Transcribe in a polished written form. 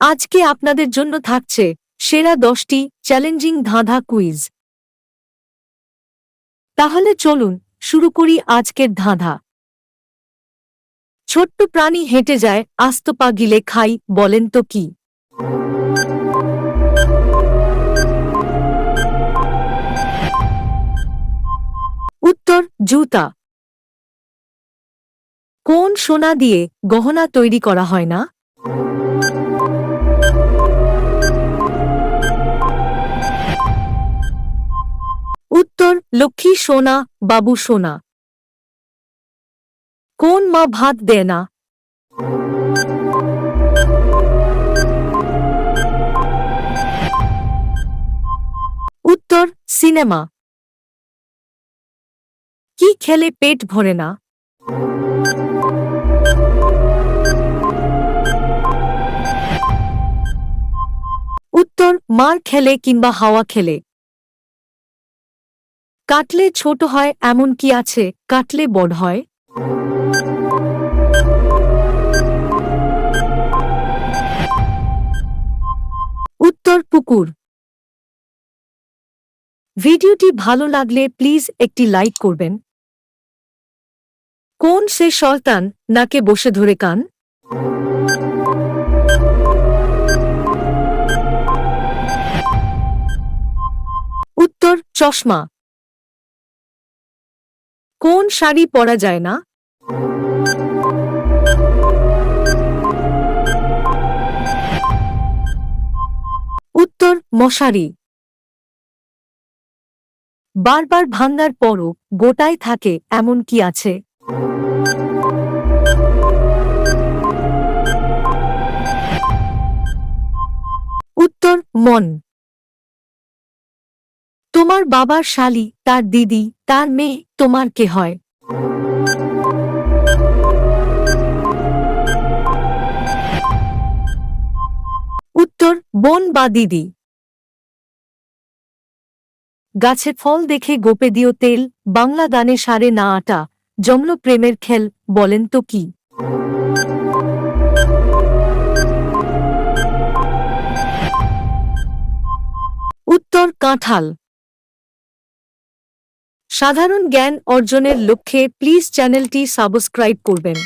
আজকে আপনাদের জন্য থাকছে সেরা 10টি চ্যালেঞ্জিং ধাঁধা কুইজ। তাহলে চলুন শুরু করি আজকের ধাঁধা। ছোট্ট প্রাণী হেঁটে যায়, আস্ত পা গিলে খাই, বলেন তো কি? উত্তর জুতা। কোন সোনা দিয়ে গহনা তৈরি করা হয় না? উত্তর লক্ষ্মী সোনা, বাবু সোনা। কোন মা ভাত দেয় না? উত্তর সিনেমা। কি খেলে পেট ভরে না? উত্তর মার খেলে কিংবা হাওয়া খেলে। কাটলে ছোট হয় এমন কি আছে, কাটলে বড় হয়? উত্তর পুকুর। ভিডিওটি ভালো লাগলে প্লিজ একটি লাইক করবেন। কোন সে শয়তান নাকে বসে ধরে কান? উত্তর চশমা। কোন শাড়ি পরা যায় না? উত্তর মশারি। বারবার ভাঙার পরও গোটায় থাকে এমন কি আছে? উত্তর মন। তোমার বাবার শালী, তার দিদি, তার মেয়ে, তোমার কে হয়? উত্তর বোন বা দিদি। গাছে ফল দেখে গোপে দিও তেল, বাংলা গানে সারে না আটা, জমল প্রেমের খেল, বলেন তো কি? উত্তর কাঁঠাল। সাধারণ জ্ঞান অর্জনের লক্ষ্যে প্লিজ চ্যানেলটি সাবস্ক্রাইব করবেন।